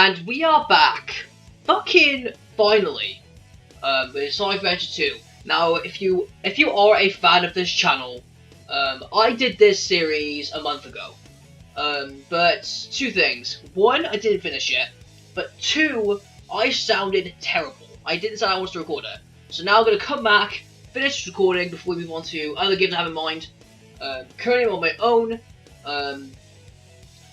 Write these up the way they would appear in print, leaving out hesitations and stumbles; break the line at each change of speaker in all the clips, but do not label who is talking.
And we are back, fucking finally, with Sonic Adventure 2. Now, if you are a fan of this channel, I did this series a month ago. But two things: one, I didn't finish it, but two, I sounded terrible. I didn't say I was to record it, so now I'm gonna come back, finish recording before we move on to other games I have in mind. Currently I'm on my own.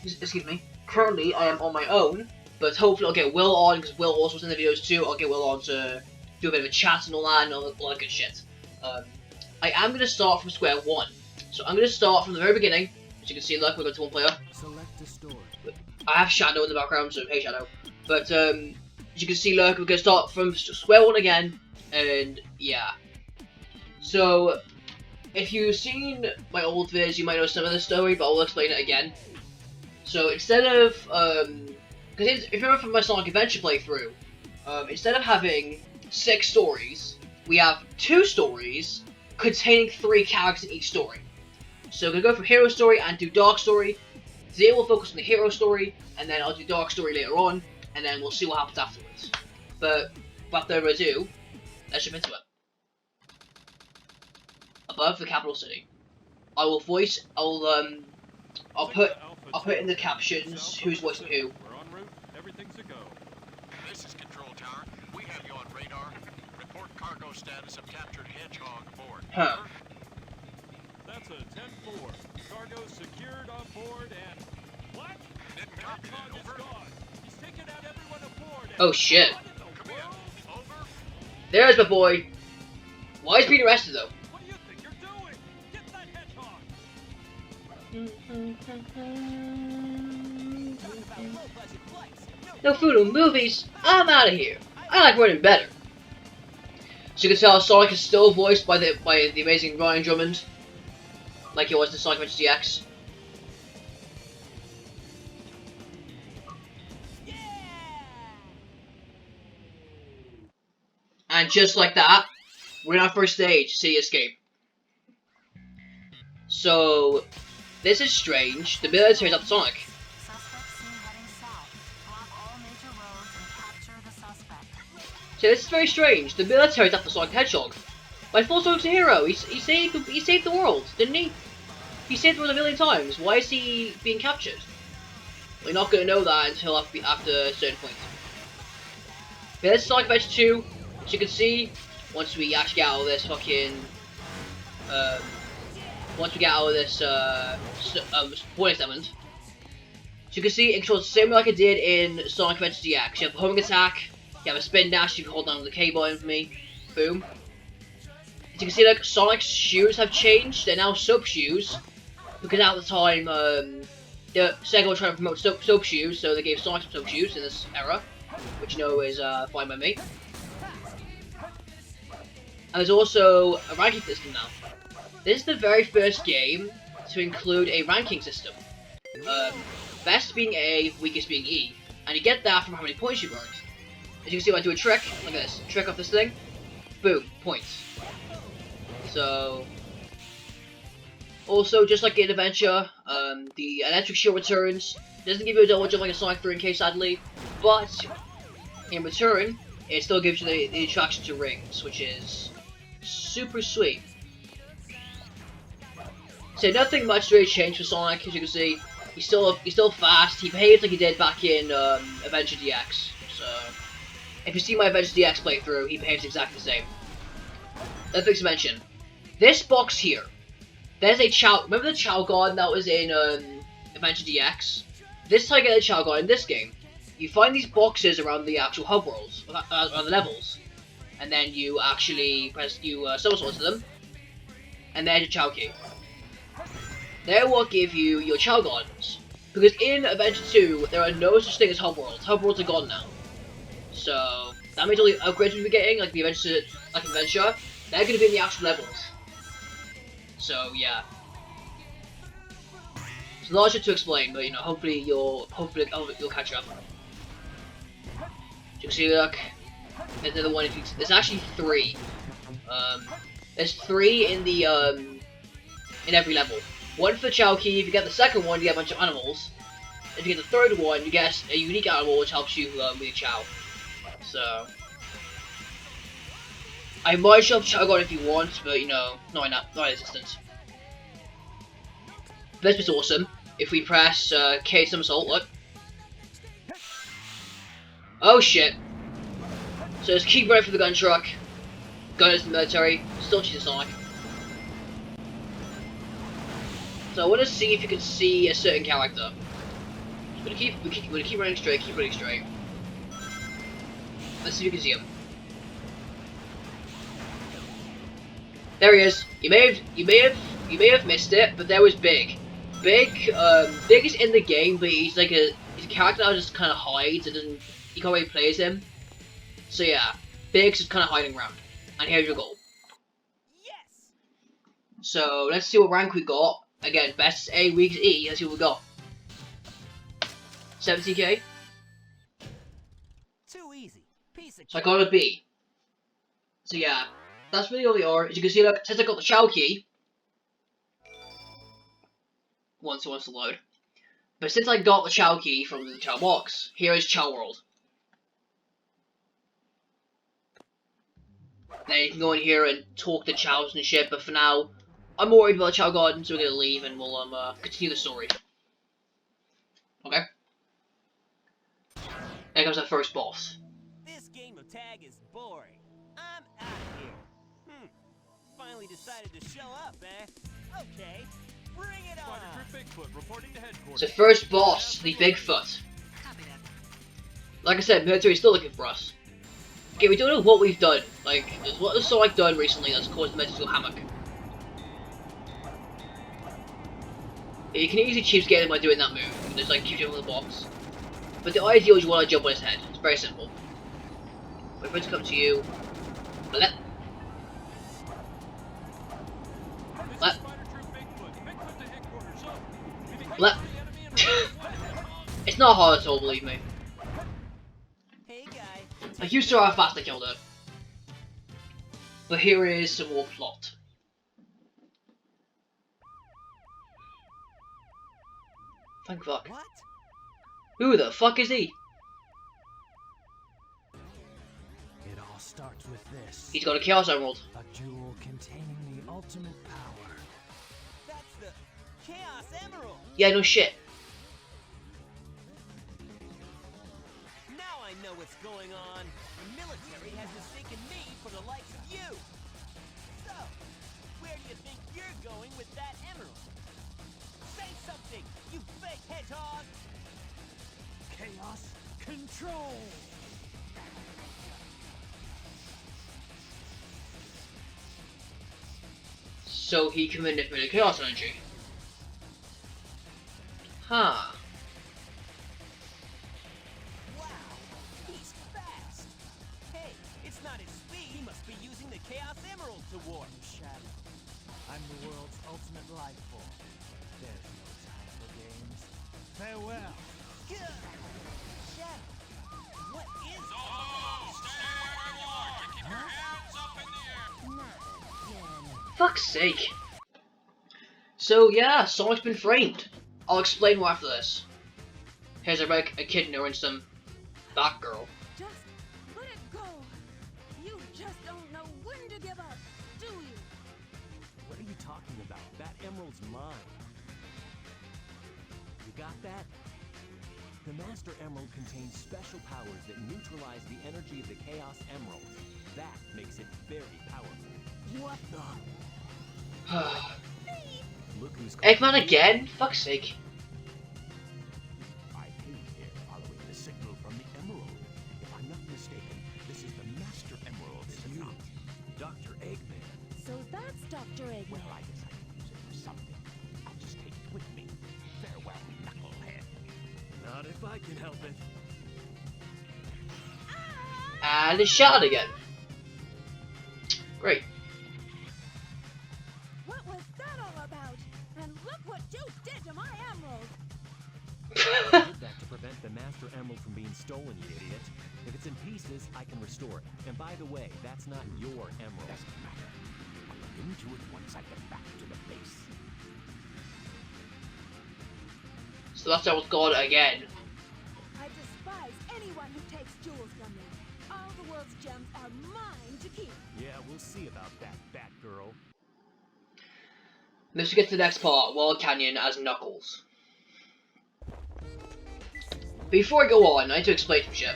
Excuse me. Currently I am on my own. But hopefully I'll get Will on, because Will also was in the videos too. I'll get Will on to do a bit of a chat and all that, and all that good shit. I am going to start from square one. So I'm going to start from the very beginning. As you can see, look, we're going to one player.
Select a story.
I have Shadow in the background, so hey Shadow. But as you can see, look, we're going to start from square one again. And yeah. So, if you've seen my old vids, you might know some of the story, but I'll explain it again. So instead of, because if you remember from my Sonic Adventure playthrough, instead of having 6 stories, we have 2 stories containing 3 characters in each story. So we're going to go for Hero Story and do Dark Story. Today we'll focus on the Hero Story, and then I'll do Dark Story later on, and then we'll see what happens afterwards. But without further ado, let's jump into it. Above the capital city. I'll put in the captions who's voicing who.
We're en route. Everything's a go.
This is Control Tower. We have you on radar. Report cargo status of captured Hedgehog aboard.
Huh.
That's a 10-4. Cargo secured on board and... What?
Didn't copy that.
Hedgehog is
Over.
gone. He's taken out everyone aboard.
Oh shit.
Come in. Over.
There's my boy. Why is he being arrested though?
What do you think you're doing? Get that hedgehog.
No food or movies. I'm out of here. I like running better. So you can tell Sonic is still voiced by the amazing Ryan Drummond, like he was in Sonic Adventure DX. And just like that, we're in our first stage, City Escape. So, this is strange. The military's up Sonic. So this is very strange. The military's after Sonic the Hedgehog. By full Sonic's a hero. He saved the world, didn't he? He saved the world a million times. Why is he being captured? We're not going to know that until after a certain point. Okay, this is Sonic Adventure 2. As you can see, once we actually get out of this fucking... once we get out of this warning segment. So you can see it controls the same way like I did in Sonic Adventure DX. You have a homing attack, you have a spin dash, you can hold down the K button for me. Boom. As you can see, like, Sonic's shoes have changed. They're now soap shoes. Because at the time, the Sega was trying to promote soap shoes, so they gave Sonic some soap shoes in this era. Which you know is fine by me. And there's also a ranking system now. This is the very first game to include a ranking system. Best being A, weakest being E. And you get that from how many points you earned. As you can see, when I do a trick, look at this, trick off this thing, boom, points. So, also, just like in Adventure, the electric shield returns. It doesn't give you a double jump like a Sonic 3 sadly, but in return, it still gives you the attraction to rings, which is super sweet. So nothing much really changed for Sonic. As you can see, he's still fast. He behaves like he did back in Adventure DX. So if you see my Adventure DX playthrough, he behaves exactly the same. Another thing to mention: this box here. There's a Chow. Remember the Chow Garden that was in Adventure DX? This is how you get a Chow Garden in this game. You find these boxes around the actual hub worlds, around the levels, and then you actually somersault to them, and there's your Chow Key. They're what give you your Chow Gardens. Because in Adventure 2, there are no such thing as hub worlds. Hub worlds are gone now. So that means all the upgrades we'll be getting, like Adventure, they're going to be in the actual levels. So yeah. It's a lot to explain, but you know, hopefully you'll catch up. You can see, look, there's another one. There's actually 3. There's 3 in the in every level. One for the Chow Key. If you get the second one, you get a bunch of animals. if you get the third one, you get a unique animal which helps you with your Chow. So I might show up Chow God if you want, but you know, not in this instance. This is awesome. If we press K somersault, look. Oh shit. So just keep running for the gun truck. Gun is the military. Still choose Sonic. So I want to see if you can see a certain character. We're gonna keep running straight. Keep running straight. Let's see if you can see him. There he is. You may have missed it, but there was Big. Big is in the game, but he's a character that just kind of hides. You can't really play as him. So yeah, Big's just kind of hiding around. And here's your goal.
Yes.
So let's see what rank we got. Again, best A, weak E. Let's see what we got. 70k.
Too easy. Piece of
So I got a B. So yeah, that's really all they are. As you can see, look, since I got the Chow key, once it wants to load. But since I got the Chow key from the Chow box, here is Chow World. Then you can go in here and talk to Chows and shit, but for now, I'm more worried about the Chow Garden, so we're gonna leave and we'll continue the story. Okay? There comes our first boss.
This game of tag is boring. I'm out of here. Finally decided to show up, eh? Okay, bring it on.
Spider Troop Bigfoot reporting to headquarters.
So first boss, the Bigfoot. Like I said, military's still looking for us. Okay, we don't know what we've done. Like, what has Sonic done recently that's caused the military to go hammock? You can easily choose getting him by doing that move. You can just like keep jumping on the box. But the ideal is you want to jump on his head. It's very simple. Wait for it to come to you. Let. Let. Let. It's not hard at all, believe me.
Hey, guy.
Like, you saw how fast I killed it. But here is some more plot. Thank fuck.
What?
Who the fuck is he?
It all starts with this.
He's got a Chaos Emerald.
A jewel containing the ultimate power.
That's the Chaos Emerald.
Yeah, no shit.
Now I know what's going on. The military has mistaken me for the likes of you. So, where do you think you're going with that emerald? Say something, you fake hedgehog!
Chaos control.
So he can manipulate Chaos Energy. Huh.
Wow, he's fast. Hey, it's not his speed. He must be using the Chaos Emerald to warp.
Shadow. I'm the world's ultimate life form. There's no time for games. Farewell.
Shadow, what is
So, stay where you are. Keep your hands up in the air.
Fuck's sake. So yeah, Sonic's been framed. I'll explain more after this. Here's a echidna and some Batgirl.
Just let it go. You just don't know when to give up, do you?
What are you talking about? That emerald's mine. You got that? The Master Emerald contains special powers that neutralize the energy of the Chaos Emerald. That makes it very powerful.
What the?
Look who's
Eggman again? Fuck's sake.
I came here following the signal from the emerald. If I'm not mistaken, this is the Master Emerald, is it not?
Dr. Eggman.
So that's Dr. Eggman.
Well, I decided to use it for something. I'll just take it with me. Farewell, knucklehead.
Not if I can help it.
And it's shot again. Great.
What was that all about? And look what you did to my emerald.
I did that to prevent the Master Emerald from being stolen, you idiot. If it's in pieces, I can restore it. And by the way, that's not your emerald.
Doesn't matter. I'll look into it once I get back to the base.
So The Master Emerald's gone again.
I despise anyone who takes jewels from me. All the world's gems are mine to keep.
Yeah, we'll see about that, Batgirl.
Let's get to the next part, Wild Canyon as Knuckles. Before I go on, I need to explain some shit.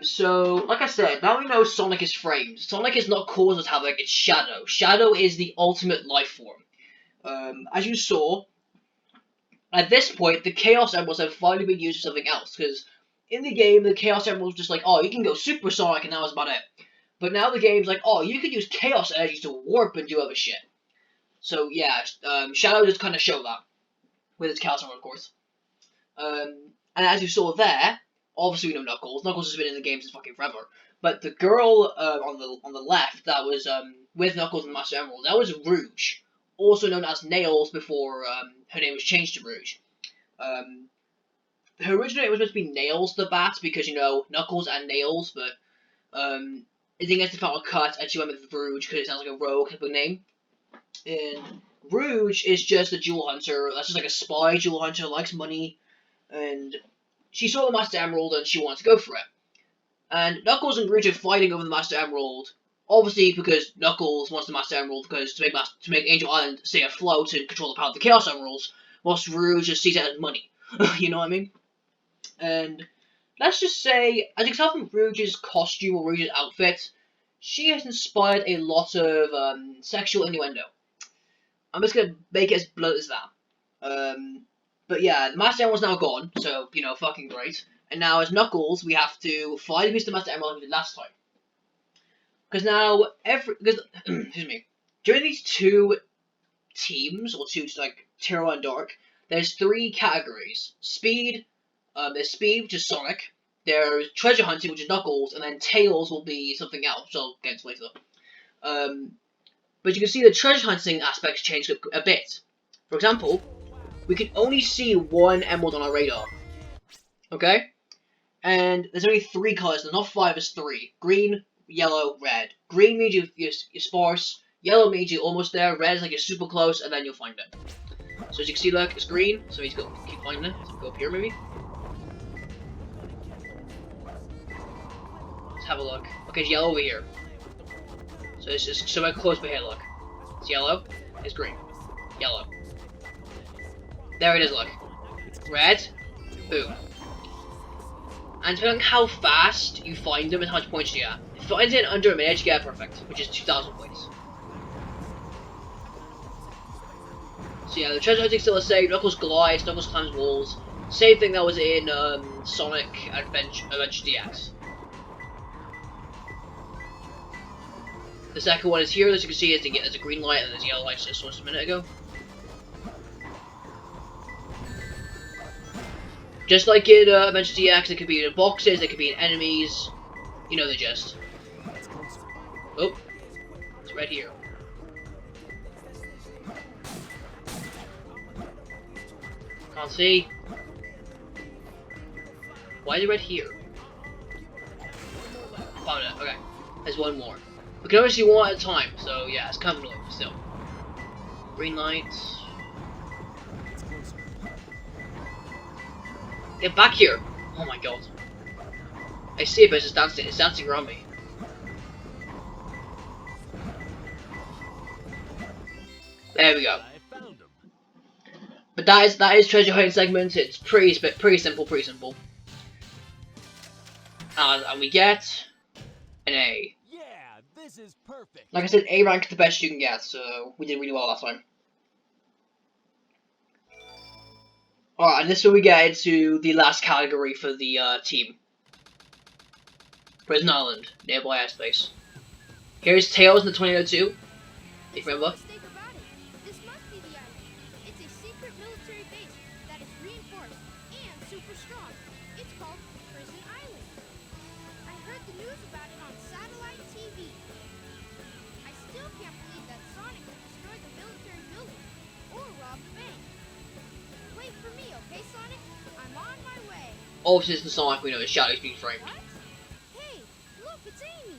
So, like I said, now we know Sonic is framed. Sonic is not caused as Havoc, it's Shadow. Shadow is the ultimate life form. As you saw, at this point, the Chaos Emeralds have finally been used for something else, because in the game, the Chaos Emeralds just like, oh, you can go Super Sonic, and that was about it. But now the game's like, oh, you could use Chaos Energies to warp and do other shit. So, yeah, Shadow just kind of showed that, with its Chaos Emerald, of course. And as you saw there, obviously we know Knuckles. Knuckles has been in the game since fucking forever. But the girl on the left that was with Knuckles and Master Emerald, that was Rouge, also known as Nails before her name was changed to Rouge. Her original name was supposed to be Nails the Bat because, you know, Knuckles and Nails, but I think it's the final cut and she went with Rouge because it sounds like a rogue type of name. And Rouge is just a jewel hunter. That's just like a spy jewel hunter, likes money, and she saw the Master Emerald and she wanted to go for it. And Knuckles and Rouge are fighting over the Master Emerald, obviously because Knuckles wants the Master Emerald because to make Angel Island stay afloat and control the power of the Chaos Emeralds, whilst Rouge just sees it as money. You know what I mean? And let's just say, as you can tell from Rouge's costume or Rouge's outfit, she has inspired a lot of sexual innuendo. I'm just gonna make it as blunt as that. But yeah, the Master Emerald's now gone, so, you know, fucking great. And now, as Knuckles, we have to finally use the Master Emerald like we did last time. Because now, excuse me, during these two teams, or two, like, Terra and Dark, there's three categories. Speed, there's Speed, which is Sonic. There's Treasure Hunting, which is Knuckles, and then Tails will be something else, which I'll get into later. But you can see the treasure hunting aspects change a bit. For example, we can only see one emerald on our radar. Okay? And there's only three colors, not five, it's three. Green, yellow, red. Green means you're sparse, yellow means you're almost there, red is like you're super close, and then you'll find it. So as you can see, look, it's green, so we need to keep finding it. So go up here, maybe? Let's have a look. Okay, it's yellow over here. So it's just somewhere close by here, look. It's yellow, it's green. Yellow. There it is, look. Red, boom. And depending on how fast you find them and how much points you get. If you find it in under a minute, you get perfect, which is 2,000 points. So yeah, the treasure hunting still the same. Knuckles glides, Knuckles climbs walls. Same thing that was in Sonic Adventure DX. The second one is here, as you can see, there's a green light and there's a yellow light, just a minute ago. Just like in Adventure DX, it could be in boxes, it could be in enemies. You know the gist. Oh, it's right here. Can't see. Why is it right here? Found it, okay. There's one more. We can only see one at a time, so yeah, it's kind of annoying still. Green lights. Get back here! Oh my god. I see it, but it's just dancing. It's dancing around me. There we go. But that is treasure hunting segment. It's pretty simple. And we get an A.
Yeah, this is perfect.
Like I said, A rank is the best you can get, so we did really well last time. Alright, and this is where we get into the last category for the team. Prison Island, nearby airspace. Here's Tails in the 2002, if you remember.
This must be the island. It's a secret military base that is reinforced and super strong. It's called Prison Island. I heard the news about it on satellite TV. I still can't believe that Sonic would destroy the military building or rob the bank. Wait for me, okay, Sonic? I'm on my way.
Obviously, it's the Sonic we know, is Shadow's being framed.
What? Hey, look, it's Amy.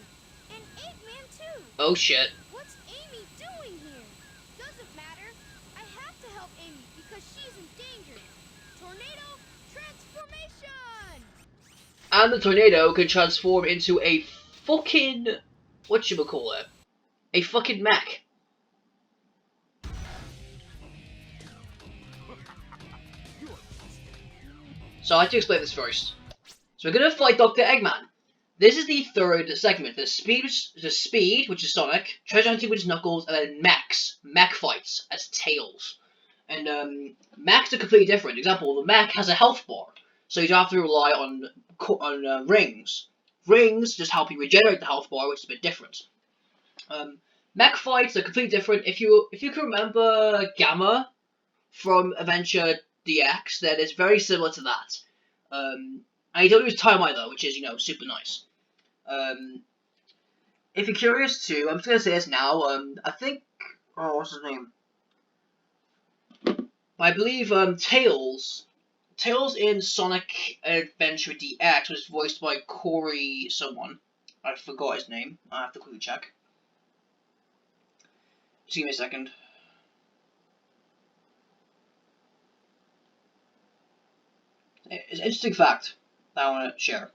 And Eggman, too.
Oh shit.
What's Amy doing here? Doesn't matter. I have to help Amy because she's in
And the tornado can transform into a fucking, whatchamacallit, a fucking mech. So I have to explain this first. So we're gonna fight Dr. Eggman. This is the third segment. The speed, which is Sonic, treasure hunting, which is Knuckles, and then mech fights as Tails. And mechs are completely different. Example: the mech has a health bar, so you don't have to rely on rings. Rings just help you regenerate the health bar, which is a bit different. Mech fights are completely different. If you can remember Gamma from Adventure DX, then it's very similar to that. And you don't lose time either, which is, super nice. If you're curious too, I'm just gonna say this now. I think, what's his name? I believe Tails in Sonic Adventure DX was voiced by Corey someone. I forgot his name. I have to quickly check. Just give me a second. It's an interesting fact that I want to share.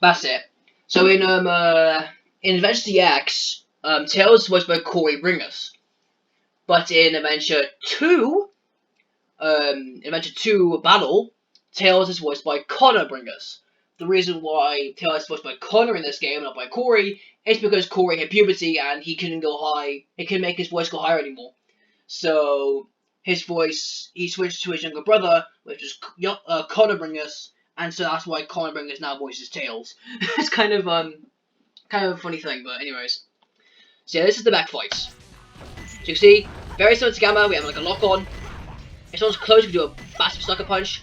That's it. So in Adventure DX, Tails is voiced by Corey Bringus, but in Adventure 2, Battle, Tails is voiced by Connor Bringus. The reason why Tails is voiced by Connor in this game, not by Corey, is because Corey hit puberty and he couldn't go high. He couldn't make his voice go higher anymore. So his voice, he switched to his younger brother, which is Connor Bringus, and so that's why Connor Bringus now voices Tails. It's kind of a funny thing, but anyways. So yeah, this is the back fights. So you can see, very similar to Gamma, we have like a lock on. If someone's close, we do a massive sucker punch.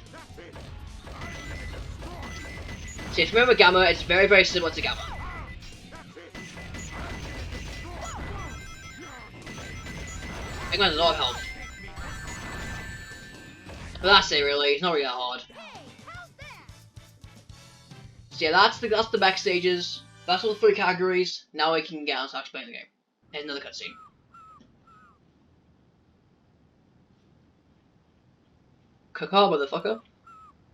So if you remember Gamma, it's very, very similar to Gamma. Eggman has a lot of health. But that's it really, it's not really that hard. So yeah, that's the back stages. That's all the 3 categories. Now we can get on to explain the game. Here's another cutscene. Caca, motherfucker.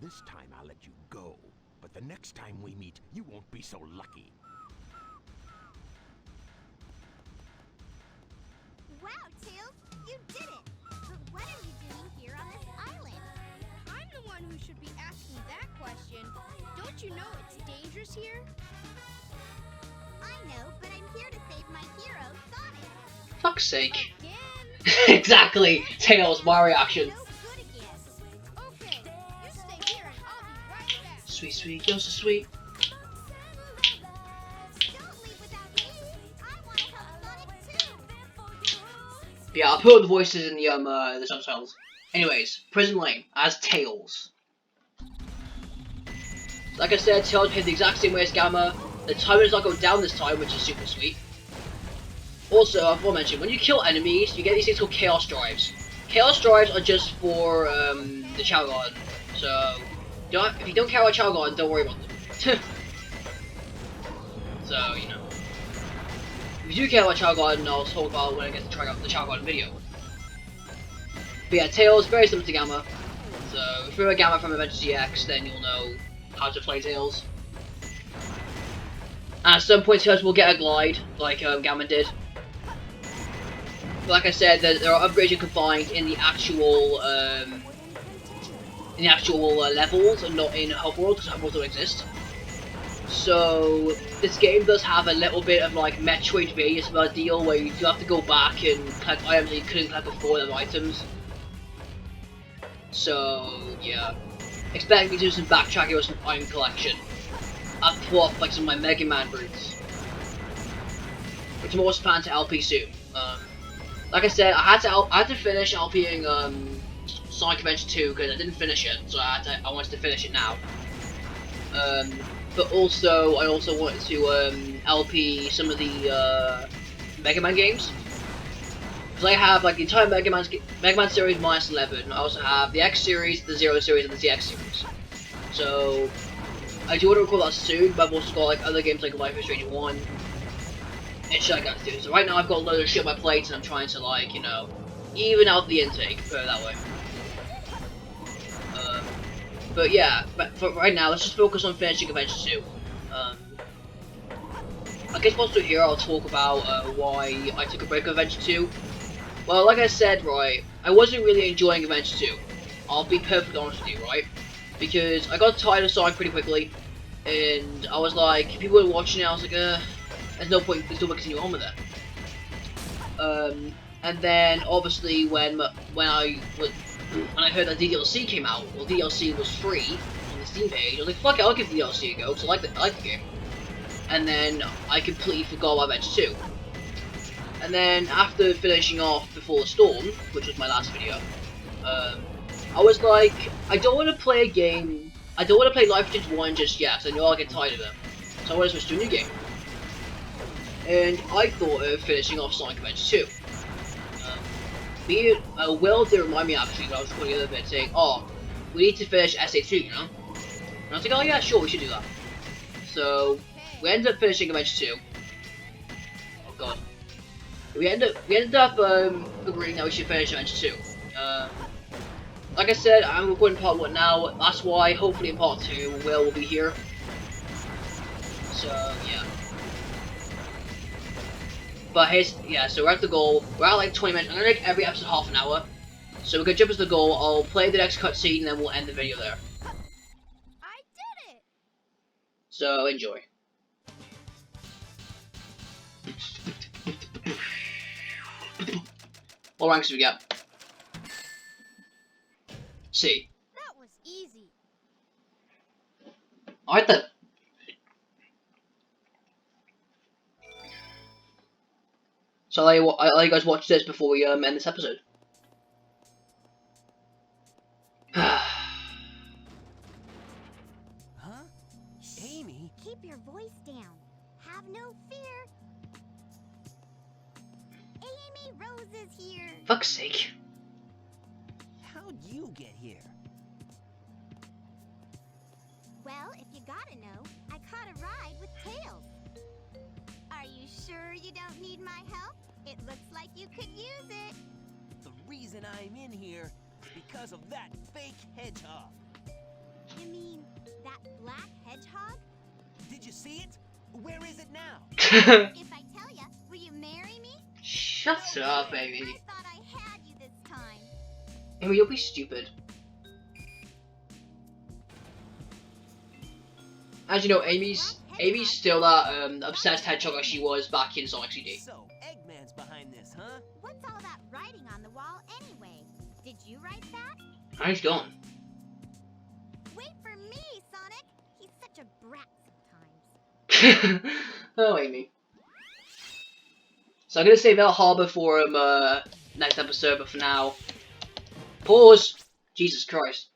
This time I'll let you go, but the next time we meet, you won't be so lucky.
Wow, Tails, you did it! But what are you doing here on this island? I'm the one who should be asking that question. Don't you know it's dangerous here? I know, but I'm here to save my hero, Sonic.
Fuck's sake.
Again?
Exactly. Tails, my reaction.
No good again. Okay, you stay here and I'll be right back.
Sweet, sweet, you're so sweet.
Don't leave without me. I want to help Sonic too.
But yeah, I'll put all the voices in the subtitles. Anyways, Prison Lane as Tails. Like I said, Tails hit the exact same way as Gamma. The timer does not go down this time, which is super sweet. Also, I forgot to mention, when you kill enemies, you get these things called Chaos Drives. Chaos Drives are just for the Chow Garden. So, if you don't care about Chow Garden, don't worry about them. So, you know. If you do care about Chow Garden, I'll talk about when I get to try out the Chow Garden video. But yeah, Tails, very similar to Gamma. So, if you're a Gamma from Adventure DX, then you'll know how to play Tails. At some point, Tails will get a glide, like Gamma did. But like I said, there are upgrades you can find in the actual levels, and not in Hub World, because Hub World don't exist. So this game does have a little bit of like Metroidvania style deal, where you do have to go back and collect items that you couldn't collect before, them items. So yeah, expect me to do some backtracking with some item collection. I've pulled off like some of my Mega Man routes, which I'm also planning to LP soon. Like I said, I had to finish LPing Sonic Adventure 2 because I didn't finish it, so I wanted to finish it now. But also, I also wanted to LP some of the Mega Man games, because I have like the entire Mega Man series minus 11. I also have the X series, the Zero series, and the ZX series. So I do want to record that soon, but I've also got like other games like Life is Strange 1 and shit I got to do. So right now I've got a load of shit on my plate, and I'm trying to like, you know, even out the intake, put it that way. But yeah, but for right now, let's just focus on finishing Adventure 2. I guess once we're here, I'll talk about why I took a break of Adventure 2. Well, like I said, right, I wasn't really enjoying Adventure 2. I'll be perfectly honest with you, right? Because I got tired of Sonic pretty quickly, and I was like, people were watching it, I was like, there's no point continuing on with it. And then obviously when I heard that DLC came out, well, DLC was free on the Steam page, I was like, fuck it, I'll give DLC a go, because I like the game. And then I completely forgot about Adventure 2. And then after finishing off Before the Storm, which was my last video, I was like, I don't want to play a game, I don't want to play Life is Strange 1 just yet, so I know I'll get tired of it. So I want to switch to a new game. And I thought of finishing off Sonic Adventure 2. Will did remind me actually when I was recording the other bit saying, oh, we need to finish SA2, you know? And I was like, oh yeah, sure, we should do that. So, we ended up finishing Adventure 2. Oh god. We ended up agreeing that we should finish Adventure 2. Like I said, I'm recording part 1 now, that's why hopefully in part 2 Will be here. So, yeah. But so we're at the goal. We're at like 20 minutes. I'm gonna make every episode half an hour. So we're gonna jump into the goal. I'll play the next cutscene and then we'll end the video there.
I did it!
So enjoy. What ranks do we get? C.
That was easy.
Alright then. So I'll let you guys watch this before we end this episode.
Huh? Amy?
Keep your voice down. Have no fear. Amy Rose is here.
Fuck's sake.
How'd you get here?
Well, if you gotta know, I caught a ride with Tails. Are you sure you don't need my help? It looks like you could use it.
The reason I'm in here is because of that fake hedgehog.
You mean that black hedgehog?
Did you see it? Where is it now?
If I tell ya, will you marry me?
Shut up, baby.
I thought I had you this time.
Amy, you'll be stupid. As you know, Amy's still that obsessed hedgehog like she was back in Sonic CD.
So, Eggman's behind this, huh?
What's all that writing on the wall anyway? Did you write that?
And he's gone.
Wait for me, Sonic! He's such a brat sometimes.
Oh, Amy. So I'm gonna save El Harbor for next episode, but for now, pause. Jesus Christ.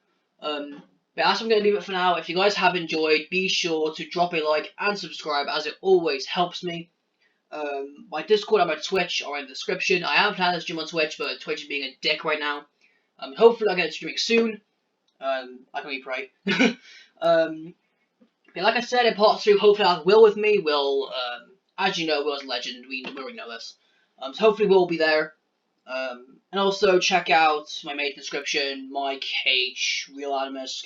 But that's what I'm gonna leave it for now. If you guys have enjoyed, be sure to drop a like and subscribe, as it always helps me. My Discord and my Twitch are in the description. I am planning to stream on Twitch, but Twitch is being a dick right now. Hopefully I'll get streaming soon. I can only pray. But like I said, in part 2, hopefully I'll have Will with me. Will, as you know, Will's a legend. We already know this. So hopefully Will be there. And also check out my main description, Mike H, Real Animusk.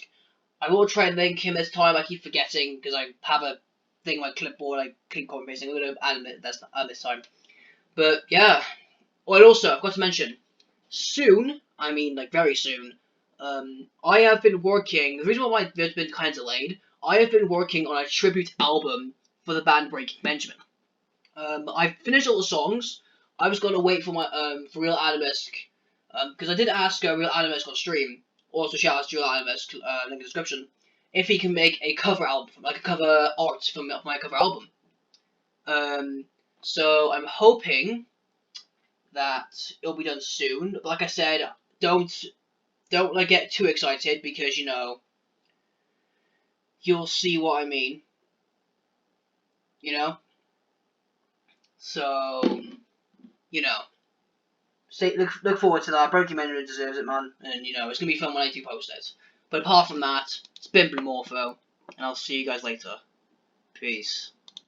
I will try and link him this time. I keep forgetting because I have a thing on my clipboard. I keep copy pasting. I'm gonna add it this time. But yeah. Oh, and also I forgot to mention, soon. I mean, like very soon. I have been working. The reason why my video's been kind of delayed. I have been working on a tribute album for the band Breaking Benjamin. I finished all the songs. I was gonna wait for my for Real Animusk, because I did ask Real Animusk on stream. Also, shout out to Real Animusk, link in the description, if he can make a cover album, like a cover art for my cover album. So I'm hoping that it'll be done soon. But like I said, don't like get too excited because you know. You'll see what I mean. You know? So, you know. Look forward to that. Breaking Benjamin deserves it, man. And, you know, it's going to be fun when I do post it. But apart from that, it's been Blu Morpho. And I'll see you guys later. Peace.